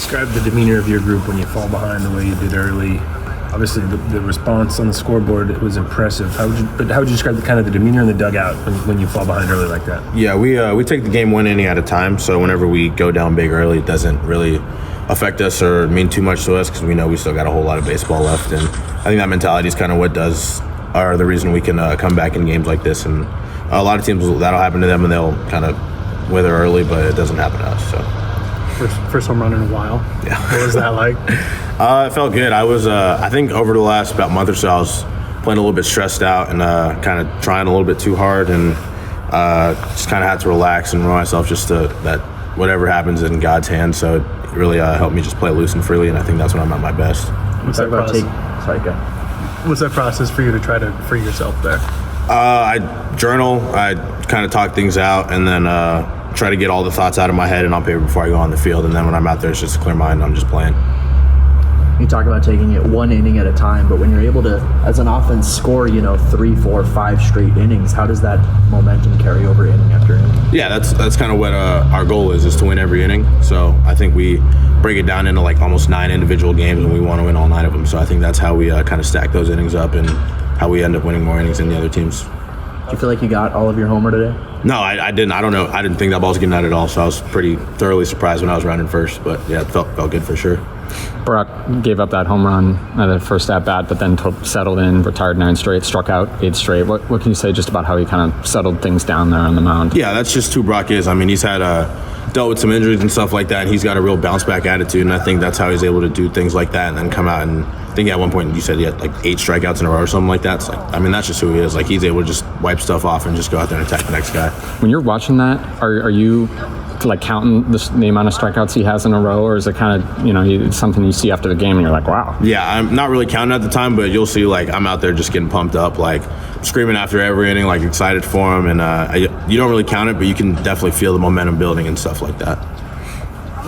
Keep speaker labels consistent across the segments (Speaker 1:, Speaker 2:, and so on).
Speaker 1: Describe the demeanor of your group when you fall behind the way you did early. Obviously, the response on the scoreboard was impressive. How would you describe the demeanor in the dugout when you fall behind early like that?
Speaker 2: Yeah, we take the game one inning at a time. So whenever we go down big early, it doesn't really affect us or mean too much to us because we know we still got a whole lot of baseball left. And I think that mentality is kind of what are the reason we can come back in games like this. And a lot of teams, that'll happen to them and they'll kind of wither early, but it doesn't happen to us. So.
Speaker 3: First home run in a while.
Speaker 2: Yeah.
Speaker 3: What was that like?
Speaker 2: It felt good. I was, I think over the last about month or so, I was playing a little bit stressed out and kind of trying a little bit too hard and just kind of had to relax and remind myself just that whatever happens in God's hands. So it really helped me just play loose and freely, and I think that's when I'm at my best.
Speaker 3: What's that process? What's that process for you to try to free yourself there?
Speaker 2: I journal. I kind of talk things out and then try to get all the thoughts out of my head and on paper before I go on the field. And then when I'm out there, it's just a clear mind. I'm just playing.
Speaker 4: You talk about taking it one inning at a time, but when you're able to, as an offense, score 3, 4, 5 straight innings, how does that momentum carry over inning after inning?
Speaker 2: Yeah, that's kind of what our goal is to win every inning. So I think we break it down into like almost 9 individual games, and we want to win all 9 of them. So I think that's how we kind of stack those innings up and how we end up winning more innings than the other teams.
Speaker 4: Do you feel like you got all of your homer today?
Speaker 2: No, I didn't. I don't know. I didn't think that ball was getting out at all, so I was pretty thoroughly surprised when I was rounding first. But yeah, it felt good for sure.
Speaker 5: Brock gave up that home run at the first at-bat, but then settled in, retired 9 straight, struck out 8 straight. What can you say just about how he kind of settled things down there on the mound?
Speaker 2: Yeah, that's just who Brock is. I mean, he's had dealt with some injuries and stuff like that, and he's got a real bounce-back attitude, and I think that's how he's able to do things like that and then come out and I think at one point you said he had like 8 strikeouts in a row or something like that. It's like, I mean, that's just who he is. Like, he's able to just wipe stuff off and just go out there and attack the next guy.
Speaker 5: When you're watching that, are you like counting the amount of strikeouts he has in a row, or is it kind of, it's something you see after the game and you're like, wow?
Speaker 2: Yeah, I'm not really counting at the time, but you'll see like I'm out there just getting pumped up, like screaming after every inning, like excited for him. And you don't really count it, but you can definitely feel the momentum building and stuff like that.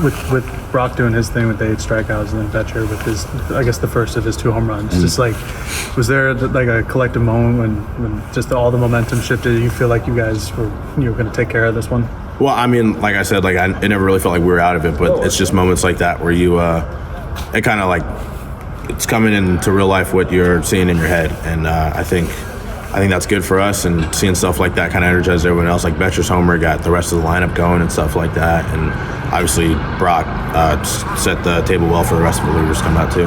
Speaker 3: With Brock doing his thing with the 8 strikeouts and then Betcher with his, I guess the first of his 2 home runs, just like, was there like a collective moment when just all the momentum shifted? You feel like you guys were going to take care of this one?
Speaker 2: Well, I mean, like I said, like it never really felt like we were out of it, but it's just moments like that where you, it kind of like, it's coming into real life what you're seeing in your head, and I think that's good for us, and seeing stuff like that kind of energizes everyone else. Like Betcher's homer got the rest of the lineup going and stuff like that, and obviously Brock set the table well for the rest of the relievers to come out too.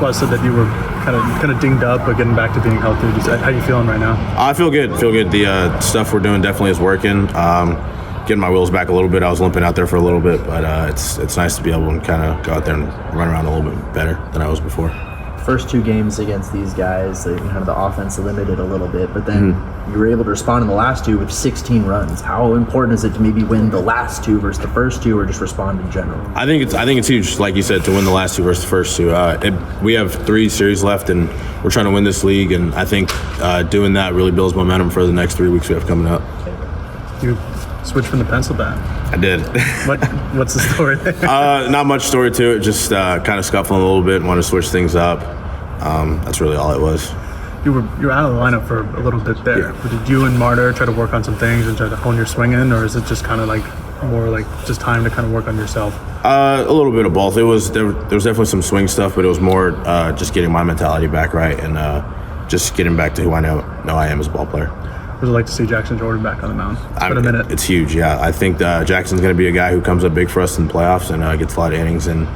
Speaker 3: Well, I said that you were kind of dinged up, but getting back to being healthy. How are you feeling right now?
Speaker 2: I feel good. The stuff we're doing definitely is working. Getting my wheels back a little bit. I was limping out there for a little bit, but it's nice to be able to kind of go out there and run around a little bit better than I was before.
Speaker 4: First 2 games against these guys, the offense limited a little bit, but then you were able to respond in the last 2 with 16 runs. How important is it to maybe win the last 2 versus the first 2, or just respond in general?
Speaker 2: I think it's huge, like you said, to win the last 2 versus the first 2. We have 3 series left, and we're trying to win this league, and I think doing that really builds momentum for the next 3 weeks we have coming up.
Speaker 3: You switched from the pencil bat.
Speaker 2: I did.
Speaker 3: What's the story there?
Speaker 2: Not much story to it. Just kind of scuffling a little bit and want to switch things up. That's really all it was.
Speaker 3: You were out of the lineup for a little bit there.
Speaker 2: Yeah.
Speaker 3: But did you and Martyr try to work on some things and try to hone your swing in, or is it just kind of like more like just time to kind of work on yourself?
Speaker 2: A little bit of both. There was definitely some swing stuff, but it was more just getting my mentality back right and just getting back to who I know I am as a ball player.
Speaker 3: What would it like to see Jackson Jordan back on the mound? It's been a minute.
Speaker 2: It's huge, yeah. I think Jackson's going to be a guy who comes up big for us in the playoffs and gets a lot of innings, and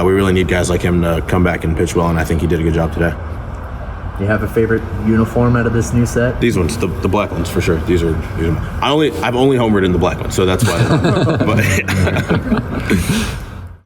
Speaker 2: we really need guys like him to come back and pitch well, and I think he did a good job today.
Speaker 4: Do you have a favorite uniform out of this new set?
Speaker 2: These ones, the black ones for sure. These are I've only homered in the black ones, so that's why.